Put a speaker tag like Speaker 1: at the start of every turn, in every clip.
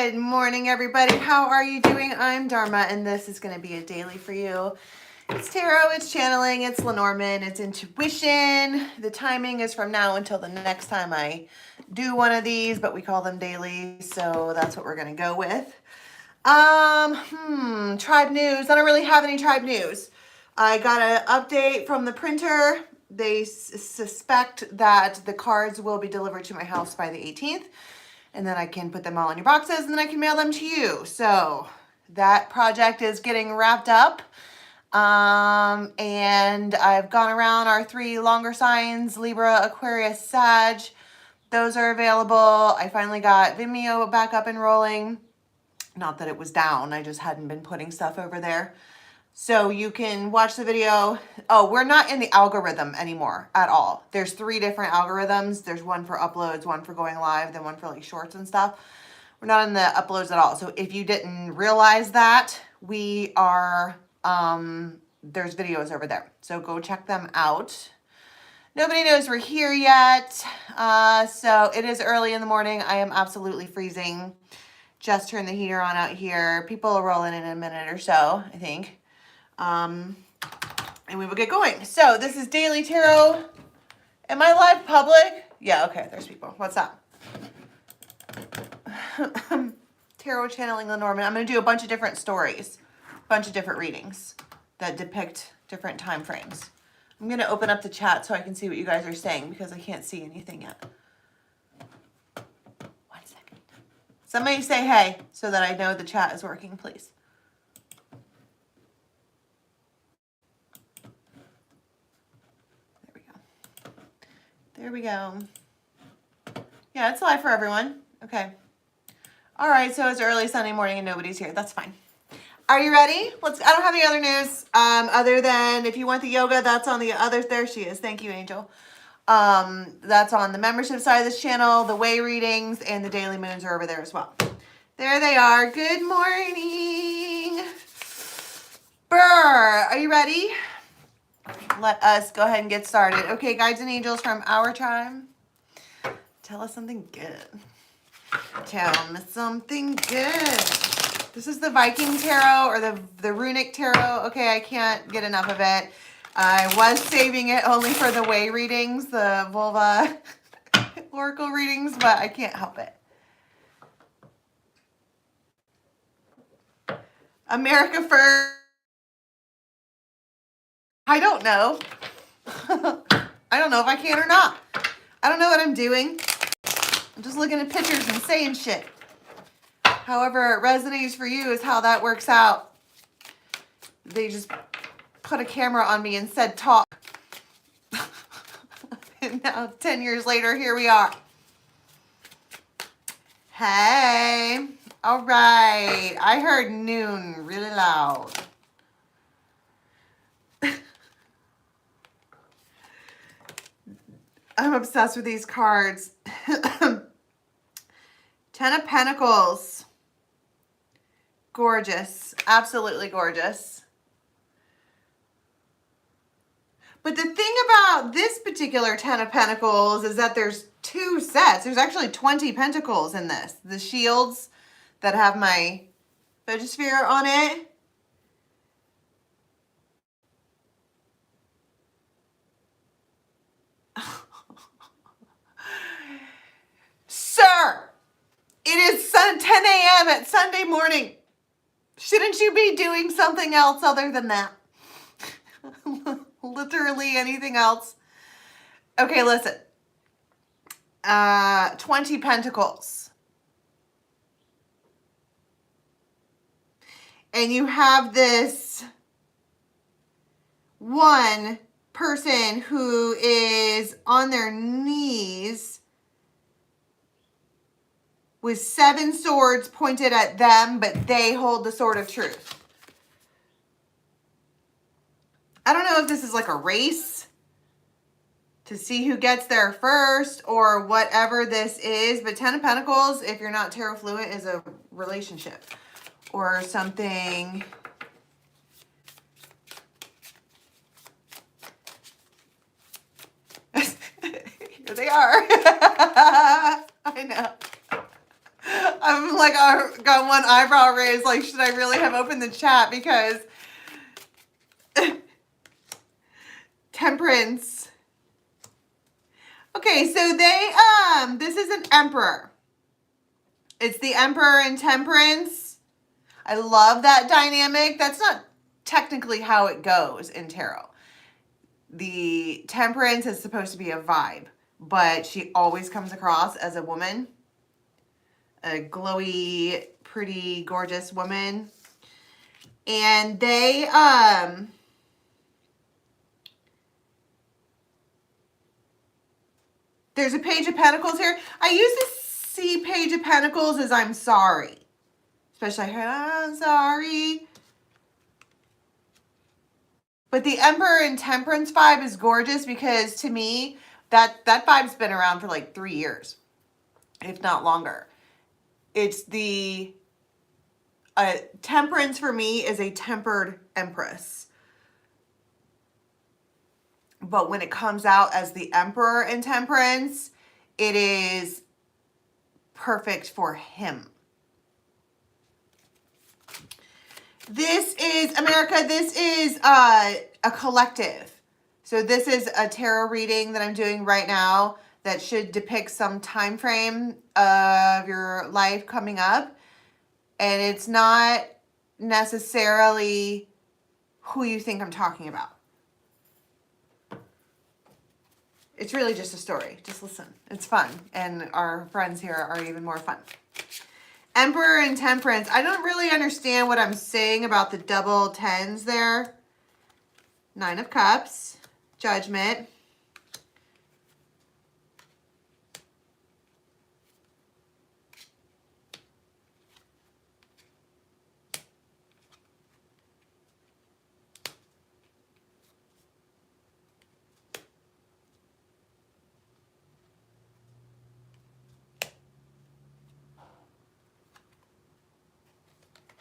Speaker 1: Good morning, everybody. How are you doing? I'm Dharma, and this is going to be a daily for you. It's tarot, it's channeling, it's Lenormand, it's intuition. The timing is from now until the next time I do one of these, but we call them daily, so that's what we're going to go with. Tribe news. I don't really have any tribe news. I got an update from the printer. They suspect that the cards will be delivered to my house by the 18th. And then I can put them all in your boxes and then I can mail them to you. So that project is getting wrapped up. And I've gone around our 3 longer signs, Libra, Aquarius, Sag. Those are available. I finally got Vimeo back up and rolling. Not that it was down. I just hadn't been putting stuff over there. So you can watch the video. Oh, we're not in the algorithm anymore at all. There's 3 different algorithms. There's one for uploads, one for going live, then one for like shorts and stuff. We're not in the uploads at all. So if you didn't realize that, we are, there's videos over there. So go check them out. Nobody knows we're here yet. So it is early in the morning. I am absolutely freezing. Just turned the heater on out here. People will roll in a minute or so, I think. And we will get going. So this is Daily Tarot. Am I live public? Yeah, okay, there's people. What's up? Tarot channeling Lenormand. I'm going to do a bunch of different stories, a bunch of different readings that depict different time frames. I'm going to open up the chat so I can see what you guys are saying because I can't see anything yet. 1 second. Somebody say hey so that I know the chat is working, please. There we go. Yeah, it's live for everyone. Okay. All right, so it's early Sunday morning and nobody's here. That's fine. Are you ready? I don't have any other news other than if you want the yoga, that's on the other. There she is. Thank you, Angel. That's on the membership side of this channel. The way readings and the daily moons are over there as well. There they are. Good morning. Brr. Are you ready? Let us go ahead and get started. Okay, guides and angels from our time. Tell us something good. Tell me something good. This is the Viking tarot or the runic tarot. Okay, I can't get enough of it. I was saving it only for the way readings, the vulva oracle readings, but I can't help it. America first. I don't know. I don't know if I can or not. I don't know what I'm doing. I'm just looking at pictures and saying shit. However it resonates for you is how that works out. They just put a camera on me and said talk. And now 10 years later, here we are. Hey. All right. I heard noon really loud. I'm obsessed with these cards. 10 of Pentacles. Gorgeous. Absolutely gorgeous. But the thing about this particular 10 of Pentacles is that there's 2 sets. There's actually 20 pentacles in this. The shields that have my photosphere on it. Sir, it is 10 a.m. at Sunday morning. Shouldn't you be doing something else other than that? Literally anything else. Okay, listen. 20 pentacles. And you have this one person who is on their knees with 7 swords pointed at them, but they hold the sword of truth. I don't know if this is like a race to see who gets there first or whatever this is, but 10 of Pentacles, if you're not tarot fluent, is a relationship or something. Here they are. I know. I'm like, I got one eyebrow raised. Like, should I really have opened the chat? Because Temperance. Okay, so this is an emperor. It's the emperor and Temperance. I love that dynamic. That's not technically how it goes in tarot. The Temperance is supposed to be a vibe, but she always comes across as a woman. A glowy, pretty, gorgeous woman. And they, there's a Page of Pentacles here. I used to see Page of Pentacles as I'm sorry. Especially, I'm sorry. But the Emperor and Temperance vibe is gorgeous because to me, that vibe's been around for like 3 years, if not longer. It's the Temperance for me is a tempered empress. But when it comes out as the Emperor in Temperance, it is perfect for him. This is, America, this is a collective. So this is a tarot reading that I'm doing right now that should depict some time frame of your life coming up. And it's not necessarily who you think I'm talking about. It's really just a story. Just listen. It's fun. And our friends here are even more fun. Emperor and Temperance. I don't really understand what I'm saying about the double tens there. 9 of Cups. Judgment.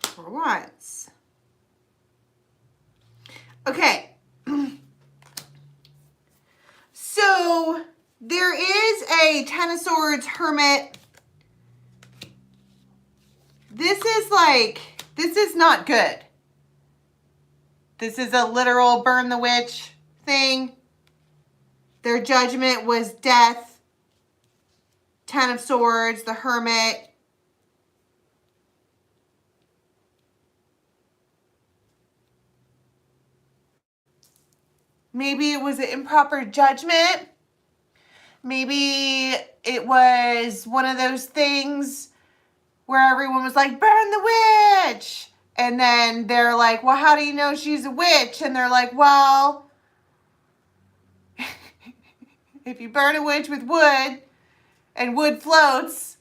Speaker 1: For once. Okay. So there is a Ten of Swords Hermit. This is not good. This is a literal burn the witch thing. Their judgment was death. Ten of Swords, the Hermit. Maybe it was an improper judgment. Maybe it was one of those things where everyone was like, burn the witch. And then they're like, well, how do you know she's a witch? And they're like, well, if you burn a witch with wood and wood floats,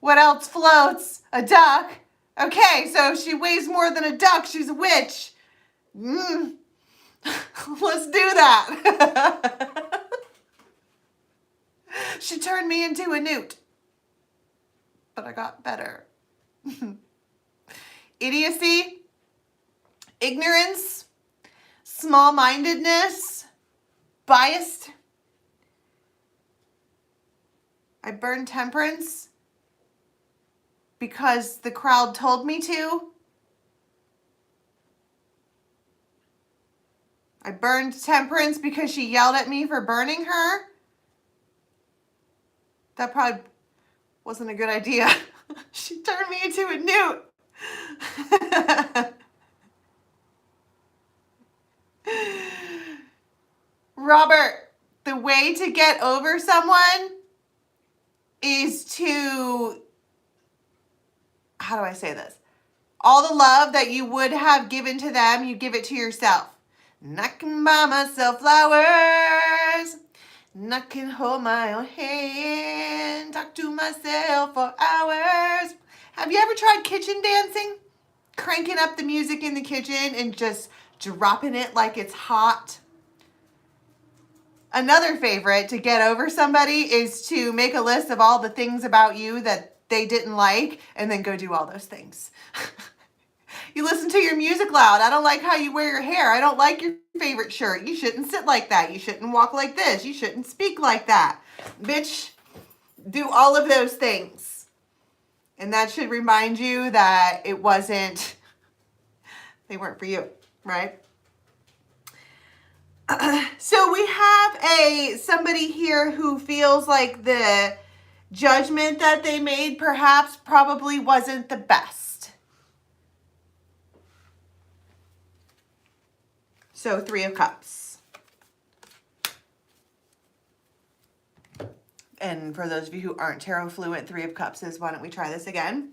Speaker 1: what else floats? A duck. Okay, so if she weighs more than a duck, she's a witch. Let's do that. She turned me into a newt. But I got better. Idiocy, ignorance, small-mindedness, biased. I burned Temperance because the crowd told me to. I burned Temperance because she yelled at me for burning her. That probably wasn't a good idea. She turned me into a newt. Robert, the way to get over someone is to, how do I say this? All the love that you would have given to them, you give it to yourself. And I can buy myself flowers. And I can hold my own hand, talk to myself for hours. Have you ever tried kitchen dancing? Cranking up the music in the kitchen and just dropping it like it's hot. Another favorite to get over somebody is to make a list of all the things about you that they didn't like and then go do all those things. You listen to your music loud. I don't like how you wear your hair. I don't like your favorite shirt. You shouldn't sit like that. You shouldn't walk like this. You shouldn't speak like that. Bitch, do all of those things. And that should remind you that it wasn't, they weren't for you, right? So we have somebody here who feels like the judgment that they made perhaps probably wasn't the best. So 3 of Cups. And for those of you who aren't tarot fluent, 3 of Cups is, why don't we try this again?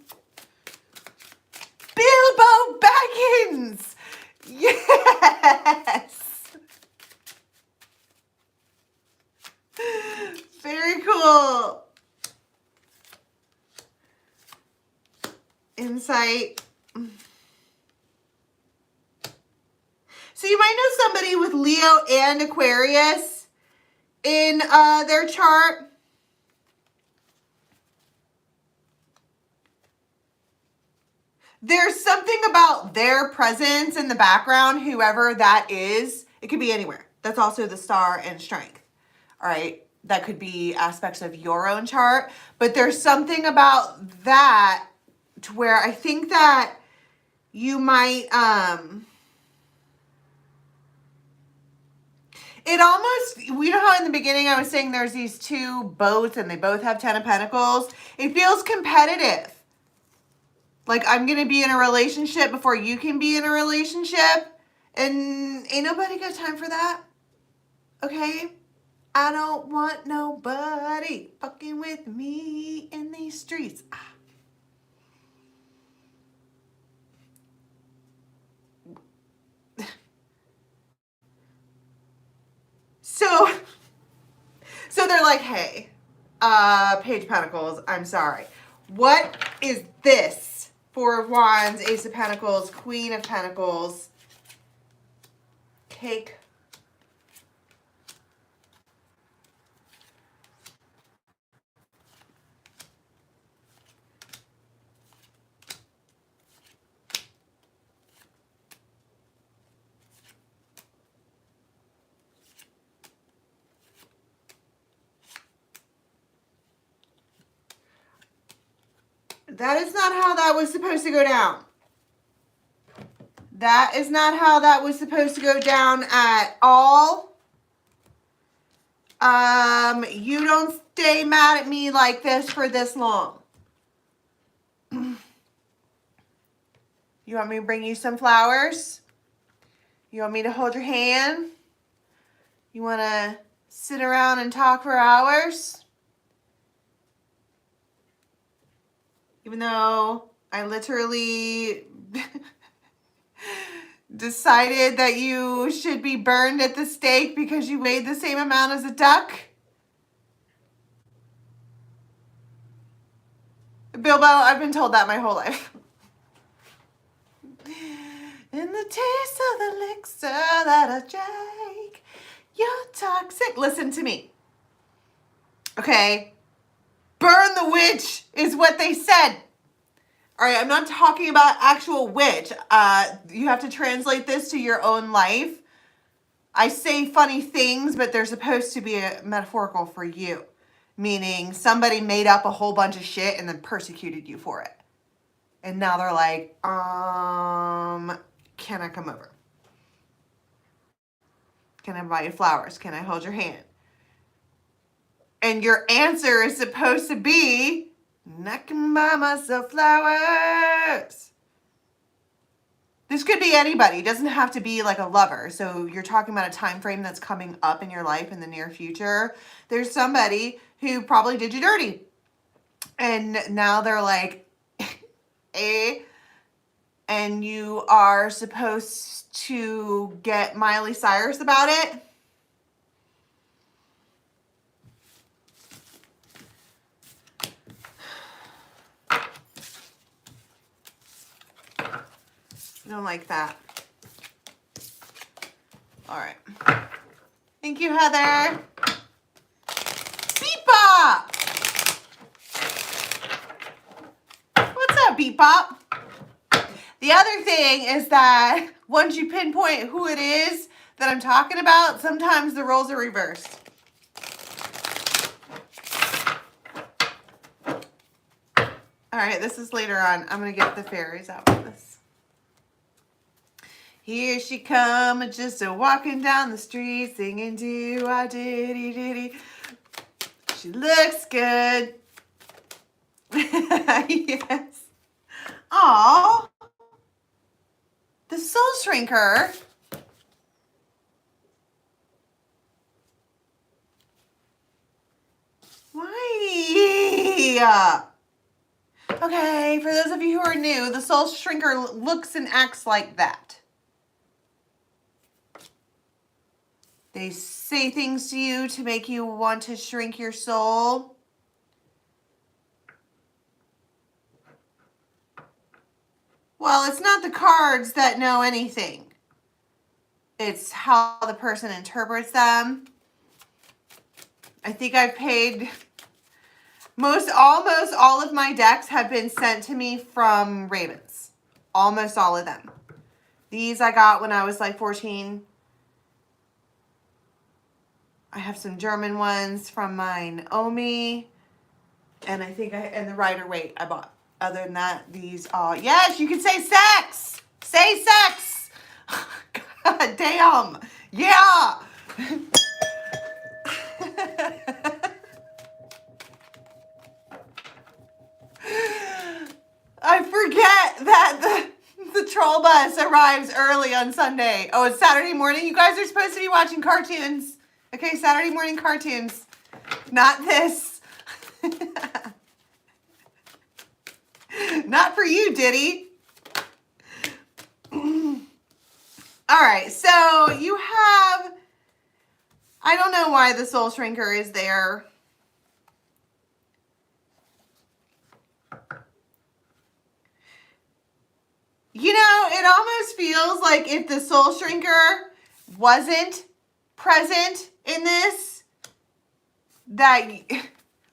Speaker 1: Bilbo Baggins! Yes! Very cool. Insight. So you might know somebody with Leo and Aquarius in their chart. There's something about their presence in the background, whoever that is. It could be anywhere. That's also the star and strength. All right. That could be aspects of your own chart. But there's something about that to where I think that you might, it almost, you know how in the beginning I was saying there's these 2 boats and they both have 10 of Pentacles? It feels competitive. Like I'm going to be in a relationship before you can be in a relationship. And ain't nobody got time for that. Okay? I don't want nobody fucking with me in these streets. So they're like, hey, Page of Pentacles, I'm sorry. What is this? 4 of Wands, Ace of Pentacles, Queen of Pentacles, Cake. That is not how that was supposed to go down. That is not how that was supposed to go down at all. You don't stay mad at me like this for this long. You want me to bring you some flowers? You want me to hold your hand? You want to sit around and talk for hours? Even though I literally decided that you should be burned at the stake because you weighed the same amount as a duck? Bilbo, I've been told that my whole life. In the taste of the elixir that I drank, you're toxic. Listen to me. Okay? Burn the witch is what they said. All right, I'm not talking about actual witch. You have to translate this to your own life. I say funny things, but they're supposed to be metaphorical for you. Meaning somebody made up a whole bunch of shit and then persecuted you for it. And now they're like, can I come over? Can I buy you flowers? Can I hold your hand? And your answer is supposed to be, I can buy myself flowers. This could be anybody. It doesn't have to be like a lover. So you're talking about a time frame that's coming up in your life in the near future. There's somebody who probably did you dirty. And now they're like, and you are supposed to get Miley Cyrus about it. I don't like that. All right. Thank you, Heather. Beep Bop! What's up, Beep Bop? The other thing is that once you pinpoint who it is that I'm talking about, sometimes the roles are reversed. All right, this is later on. I'm going to get the fairies out of this. Here she come, just a walking down the street, singing do-a-diddy-diddy. She looks good. Yes. Aw. The soul shrinker. Why? Okay, for those of you who are new, the soul shrinker looks and acts like that. They say things to you to make you want to shrink your soul. Well, it's not the cards that know anything. It's how the person interprets them. I think I've paid almost all of my decks have been sent to me from Ravens. Almost all of them. These I got when I was like 14. I have some German ones from mine Omi. And I think and the Rider-Waite I bought. Other than that, these all, yes, you can say sex. Say sex. God damn. Yeah. I forget that the troll bus arrives early on Sunday. Oh, it's Saturday morning. You guys are supposed to be watching cartoons. Okay, Saturday morning cartoons. Not this. Not for you, Diddy. All right, so you have, I don't know why the soul shrinker is there. You know, it almost feels like if the soul shrinker wasn't present in this, that,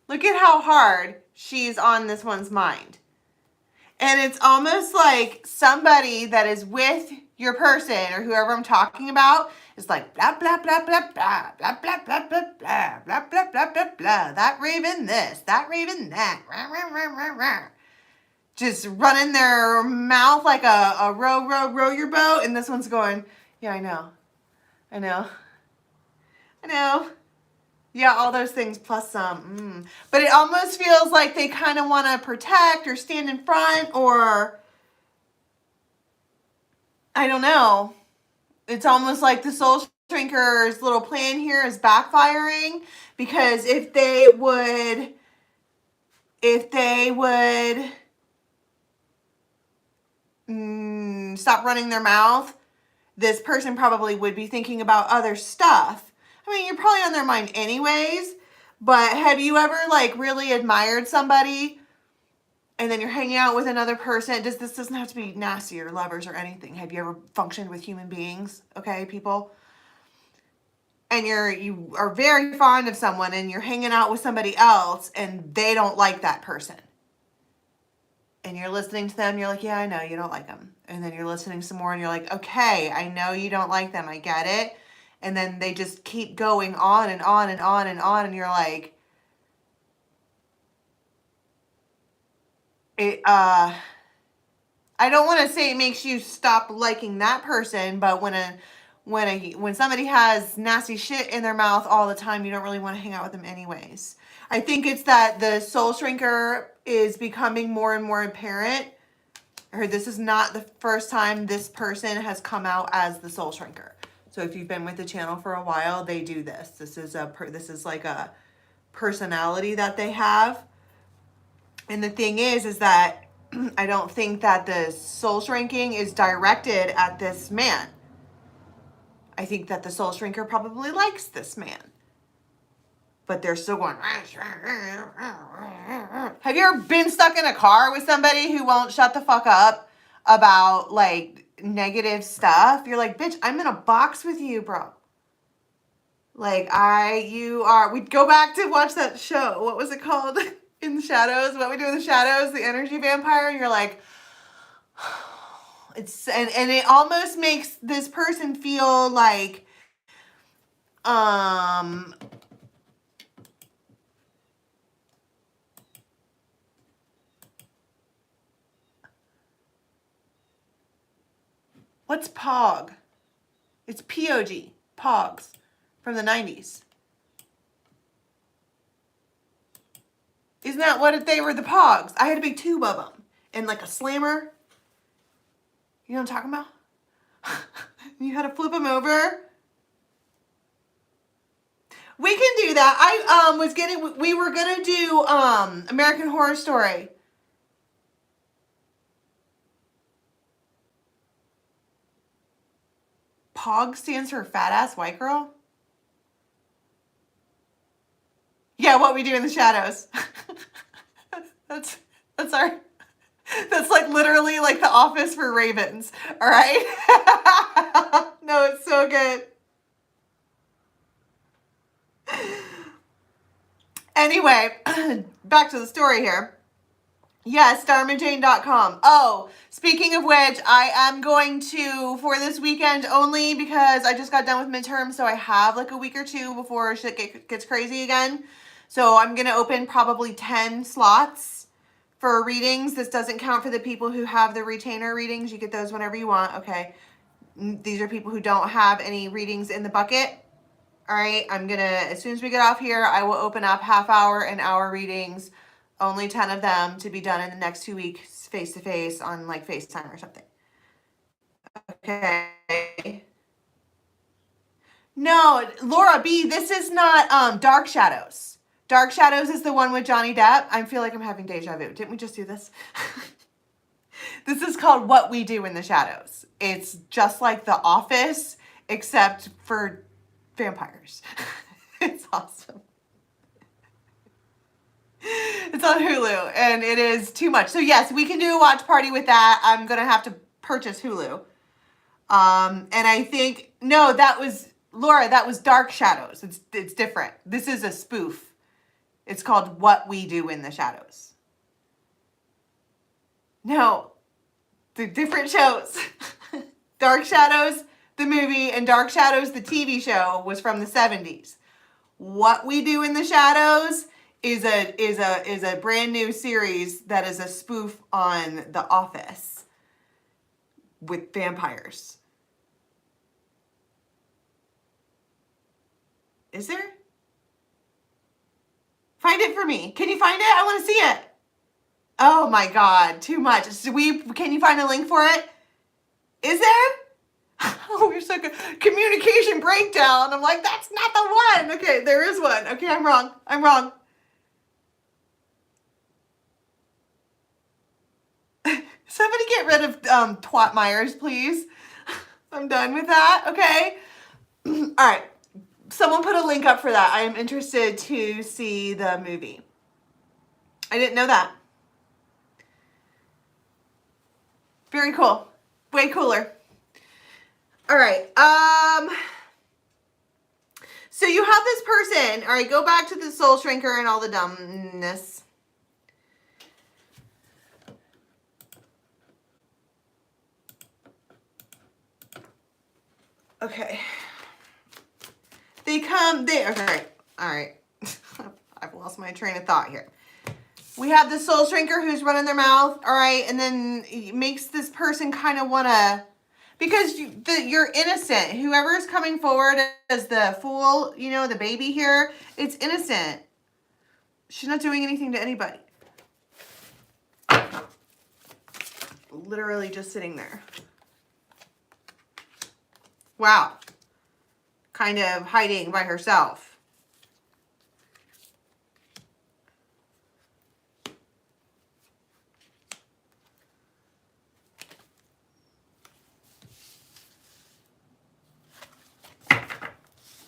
Speaker 1: look at how hard she's on this one's mind. And it's almost like somebody that is with your person or whoever I'm talking about is like blah, blah, blah, blah, blah, blah, blah, blah, blah, blah, blah, blah, blah, blah, blah. That raven this, that raven that. Rah, rah, rah, rah, rah. Just running their mouth like a row your boat. And this one's going, yeah, I know. I know. I know. Yeah, all those things plus some. But it almost feels like they kind of want to protect or stand in front or, I don't know. It's almost like the soul shrinker's little plan here is backfiring because if they would stop running their mouth, this person probably would be thinking about other stuff. I mean, you're probably on their mind anyways, but have you ever like really admired somebody and then you're hanging out with another person? This doesn't have to be nasty or lovers or anything. Have you ever functioned with human beings? Okay, people? And you are very fond of someone and you're hanging out with somebody else and they don't like that person. And you're listening to them, you're like, yeah, I know you don't like them. And then you're listening some more and you're like, okay, I know you don't like them. I get it. And then they just keep going on and on and on and on. And you're like, I don't want to say it makes you stop liking that person, but when somebody has nasty shit in their mouth all the time, you don't really want to hang out with them anyways. I think it's that the soul shrinker is becoming more and more apparent. I heard this is not the first time this person has come out as the soul shrinker. So if you've been with the channel for a while, they do this. This is like a personality that they have. And the thing is that I don't think that the soul shrinking is directed at this man. I think that the soul shrinker probably likes this man. But they're still going. Have you ever been stuck in a car with somebody who won't shut the fuck up about like negative stuff? You're like, bitch, I'm in a box with you, bro. Like we'd go back to watch that show. What was it called? In the Shadows. What We Do in the Shadows, the energy vampire. And you're like, and it almost makes this person feel like, What's Pog? It's P-O-G. Pogs. From the 90s. Isn't that what they were, the Pogs? I had a big tube of them. And like a slammer. You know what I'm talking about? You had to flip them over. We can do that. We were gonna do American Horror Story. POG stands for fat ass white girl. Yeah, what we do in the shadows. that's like literally like The Office for ravens. All right. No, it's so good. Anyway, back to the story here. Yes, dharmajane.com. Oh, speaking of which, I am going to, for this weekend only, because I just got done with midterm, so I have like a week or two before shit gets crazy again. So I'm going to open probably 10 slots for readings. This doesn't count for the people who have the retainer readings. You get those whenever you want. Okay. These are people who don't have any readings in the bucket. All right. I'm going to, as soon as we get off here, I will open up half-hour and hour readings. Only 10 of them to be done in the next 2 weeks, face-to-face on like FaceTime or something. Okay. No, Laura B, this is not Dark Shadows. Dark Shadows is the one with Johnny Depp. I feel like I'm having deja vu. Didn't we just do this? This is called What We Do in the Shadows. It's just like The Office, except for vampires. It's awesome. It's on Hulu, and it is too much. So yes, we can do a watch party with that. I'm going to have to purchase Hulu. And I think, no, that was, Laura, that was Dark Shadows. It's different. This is a spoof. It's called What We Do in the Shadows. No, they're different shows. Dark Shadows, the movie, and Dark Shadows, the TV show, was from the 70s. What We Do in the Shadows is a brand new series that is a spoof on The Office with vampires. Is there? Find it for me. Can you find it? I want to see it. Oh my God, too much. Can you find a link for it? Is there? Oh, we're so good. Communication breakdown. I'm like, that's not the one. Okay, there is one. Okay, I'm wrong. Somebody get rid of Twat Myers, please. I'm done with that. Okay. All right. Someone put a link up for that. I am interested to see the movie. I didn't know that. Very cool. Way cooler. All right. So you have this person. All right. Go back to the soul shrinker and all the dumbness. Okay. Okay. All right. I've lost my train of thought here. We have the soul shrinker who's running their mouth. All right. And then it makes this person kind of want to, because you're innocent. Whoever is coming forward as the fool, you know, the baby here, it's innocent. She's not doing anything to anybody. Literally just sitting there. Wow. Kind of hiding by herself.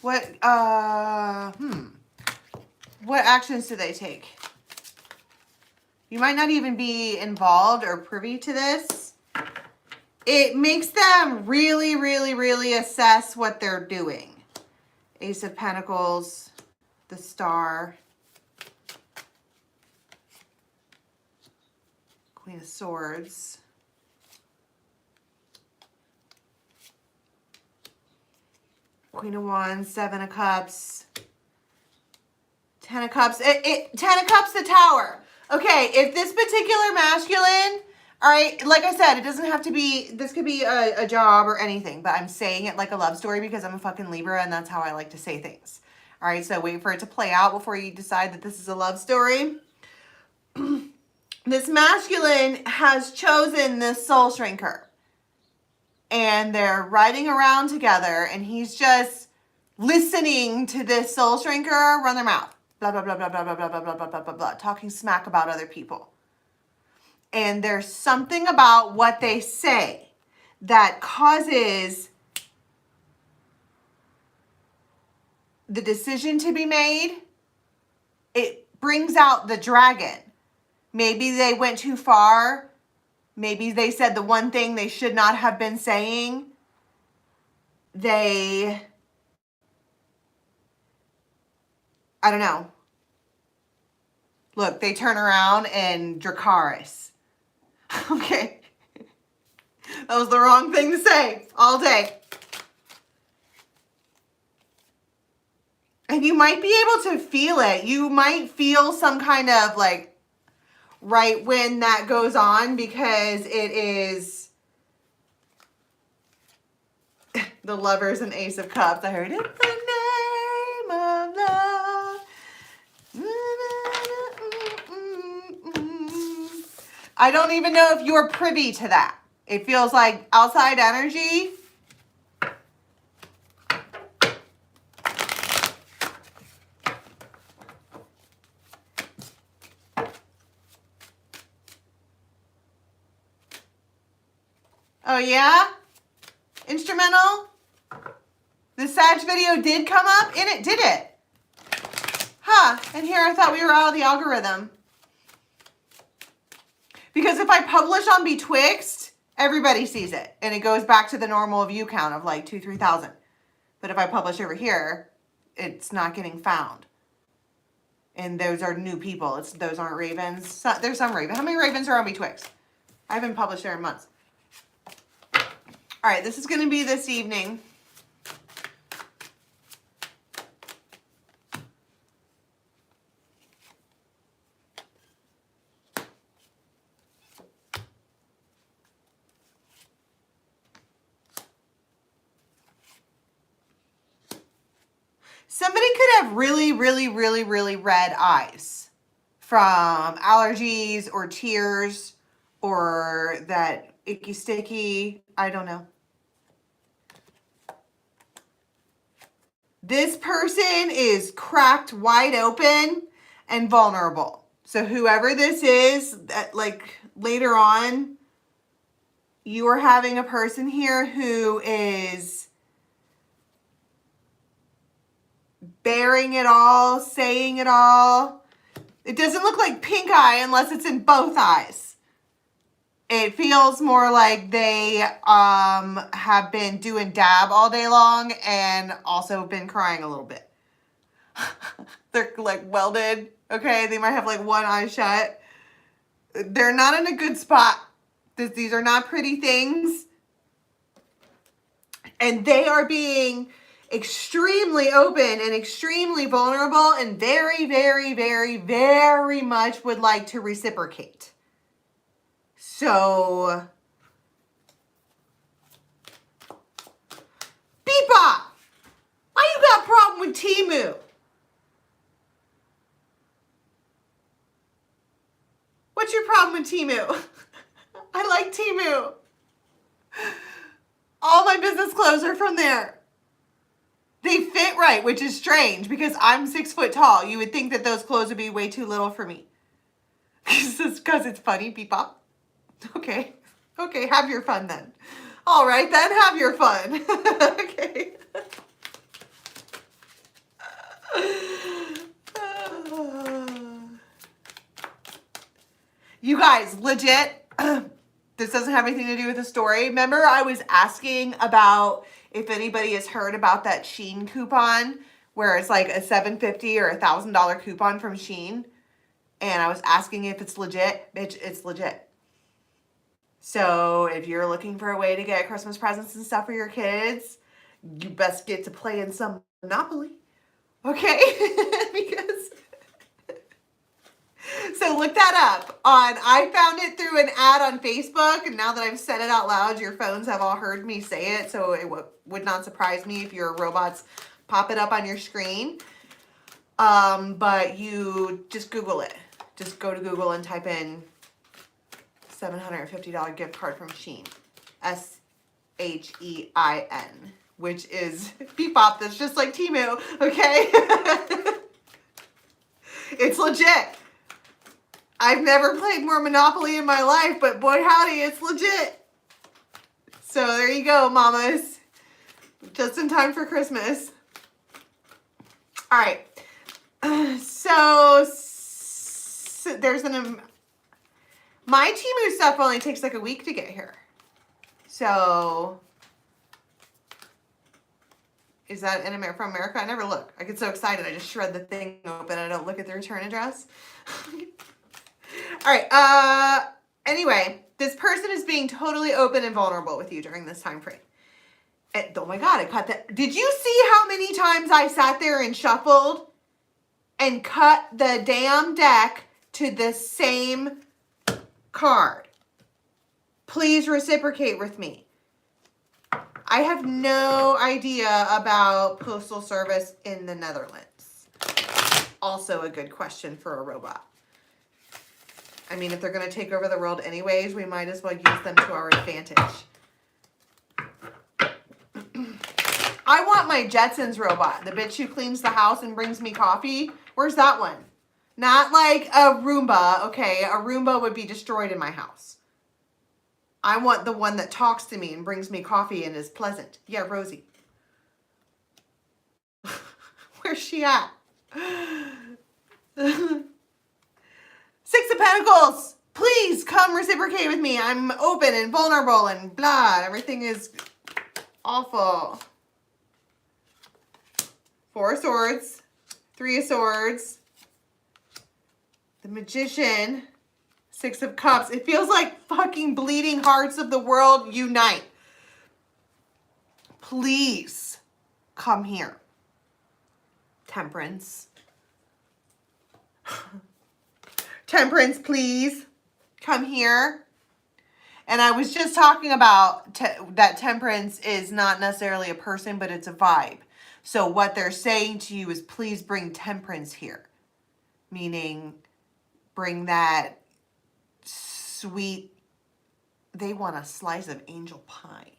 Speaker 1: What actions do they take? You might not even be involved or privy to this. It makes them really, really, really assess what they're doing. Ace of Pentacles, the Star, Queen of Swords, Queen of Wands, Seven of Cups, Ten of Cups, Ten of Cups, the Tower. Okay, if this particular masculine All right, like I said, it doesn't have to be, this could be a job or anything, but I'm saying it like a love story because I'm a fucking Libra and that's how I like to say things. All right, so wait for it to play out before you decide that this is a love story. This masculine has chosen this soul shrinker. And they're riding around together and he's just listening to this soul shrinker run their mouth. Blah, blah, blah, blah, blah, blah, blah, blah, blah, blah, blah, blah, blah, talking smack about other people. And there's something about what they say that causes the decision to be made. It brings out the dragon. Maybe they went too far. Maybe they said the one thing they should not have been saying. I don't know. Look, they turn around and Dracarys. Okay. That was the wrong thing to say all day. And you might be able to feel it. You might feel some kind of like right when that goes on because it is the Lovers and Ace of Cups. I heard it. The name of love. I don't even know if you're privy to that. It feels like outside energy. Oh yeah? Instrumental? The Sag video did come up in it, did it? Huh, and here I thought we were out of the algorithm. Because if I publish on Betwixt, everybody sees it. And it goes back to the normal view count of like 2,000-3,000. But if I publish over here, it's not getting found. And those are new people. Those aren't ravens. There's some ravens. How many ravens are on Betwixt? I haven't published there in months. All right, this is going to be this evening. Somebody could have really, really, really, really red eyes from allergies or tears or that icky sticky. I don't know. This person is cracked wide open and vulnerable. So whoever this is, that like later on, you are having a person here who is bearing it all, saying it all. It doesn't look like pink eye unless it's in both eyes. It feels more like they have been doing dab all day long and also been crying a little bit. They're like welded, okay? They might have like one eye shut. They're not in a good spot. These are not pretty things. And they are being extremely open and extremely vulnerable and very, very, very, very much would like to reciprocate. So, Beepa, why you got a problem with Temu? What's your problem with Temu? I like Temu. All my business clothes are from there. They fit right, which is strange because I'm 6 foot tall. You would think that those clothes would be way too little for me. Because it's funny, Beepa. Okay. Okay, have your fun then. All right, then, have your fun. Okay. You guys, legit, this doesn't have anything to do with the story. Remember I was asking about if anybody has heard about that Shein coupon where it's like a $750 or $1,000 coupon from Shein? And I was asking if it's legit. Bitch, it's legit. So if you're looking for a way to get Christmas presents and stuff for your kids, you best get to play in some Monopoly. Okay? Because So look that up I found it through an ad on Facebook, and now that I've said it out loud, your phones have all heard me say it, so it would not surprise me if your robots pop it up on your screen. But you just Google it. Just go to Google and type in $750 gift card from Shein. SHEIN, which is Bebop. That's just like Temu, okay? It's legit. I've never played more Monopoly in my life, but boy howdy, it's legit. So there you go, mamas. Just in time for Christmas. All right. So there's my Temu stuff only takes like a week to get here. So is that from America? I never look. I get so excited. I just shred the thing open. I don't look at the return address. All right. Anyway, this person is being totally open and vulnerable with you during this time frame. And, oh my God, I cut that. Did you see how many times I sat there and shuffled and cut the damn deck to the same card? Please reciprocate with me. I have no idea about postal service in the Netherlands. Also a good question for a robot. I mean, if they're going to take over the world anyways, we might as well use them to our advantage. I want my Jetsons robot, the bitch who cleans the house and brings me coffee. Where's that one? Not like a Roomba. Okay, a Roomba would be destroyed in my house. I want the one that talks to me and brings me coffee and is pleasant. Yeah, Rosie. Where's she at? Six of Pentacles. Please come reciprocate with me. I'm open and vulnerable and blah. Everything is awful. Four of Swords. Three of Swords. The Magician. Six of Cups. It feels like fucking bleeding hearts of the world unite. Please come here. Temperance. Temperance, please come here. And I was just talking about that Temperance is not necessarily a person, but it's a vibe. So what they're saying to you is, please bring Temperance here. Meaning, bring that sweet, they want a slice of angel pie.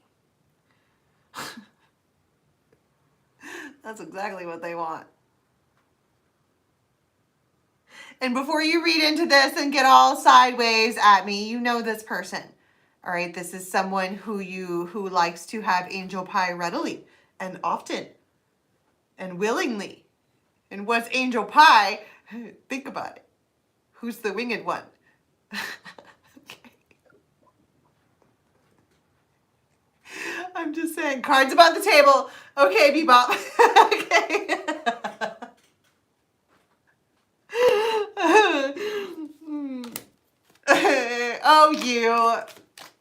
Speaker 1: That's exactly what they want. And before you read into this and get all sideways at me, you know this person. All right, this is someone who likes to have angel pie readily and often and willingly. And what's angel pie? Think about it. Who's the winged one? Okay. I'm just saying, cards above the table. Okay, Bebop. Okay. Oh, you.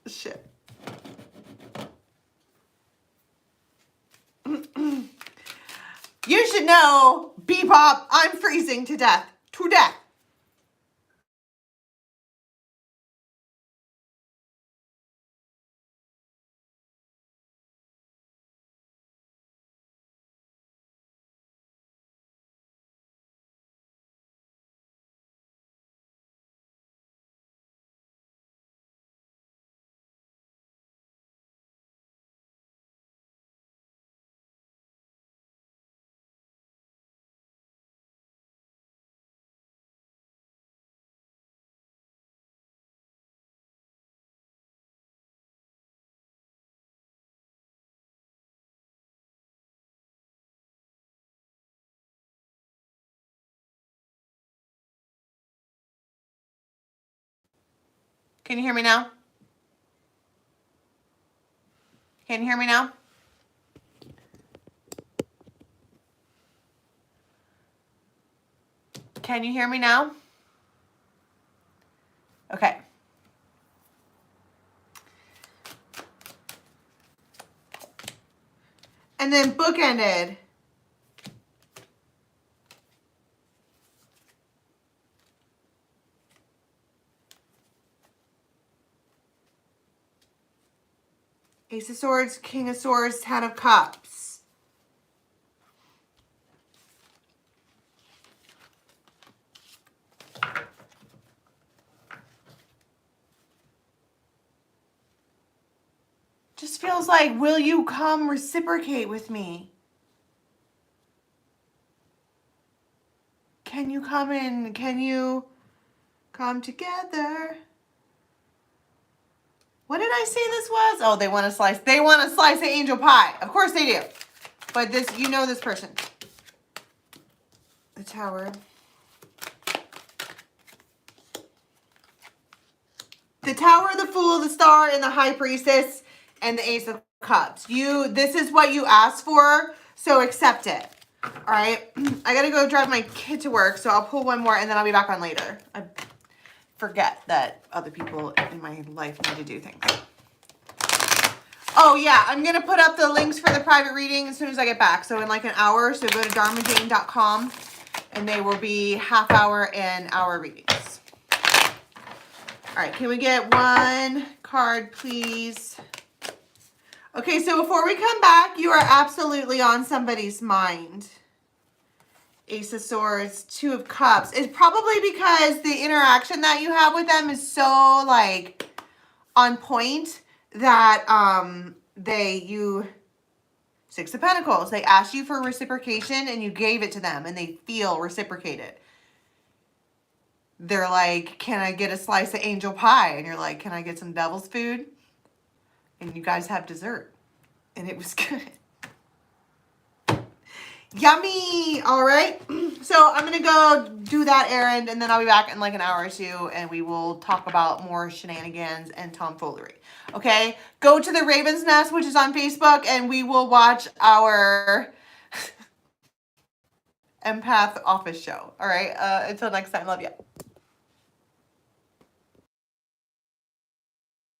Speaker 1: Shit. You should know, Bebop, I'm freezing to death. To death. Can you hear me now? Can you hear me now? Can you hear me now? Okay. And then bookended. Ace of Swords, King of Swords, Ten of Cups. Just feels like, will you come reciprocate with me? Can you come in? Can you come together? What did I say this was? Oh, they want to slice. They want to slice the angel pie. Of course they do. But this, you know this person. The Tower. The Tower, the Fool, the Star, and the High Priestess, and the Ace of Cups. This is what you asked for, so accept it. All right. I got to go drive my kid to work, so I'll pull one more, and then I'll be back on later. I forget that other people in my life need to do things. Oh, yeah. I'm going to put up the links for the private reading as soon as I get back. So in like an hour, so go to dharmajane.com, and they will be half-hour and hour readings. All right, can we get one card, please? Okay, so before we come back, you are absolutely on somebody's mind. Ace of Swords, Two of Cups. It's probably because the interaction that you have with them is so, like, on point that Six of Pentacles, they asked you for reciprocation and you gave it to them and they feel reciprocated. They're like, can I get a slice of angel pie? And you're like, can I get some devil's food? And you guys have dessert. And it was good. Yummy. All right. So I'm going to go do that errand and then I'll be back in like an hour or two and we will talk about more shenanigans and tomfoolery. Okay. Go to the Raven's Nest, which is on Facebook, and we will watch our empath office show. All right. Until next time. Love you.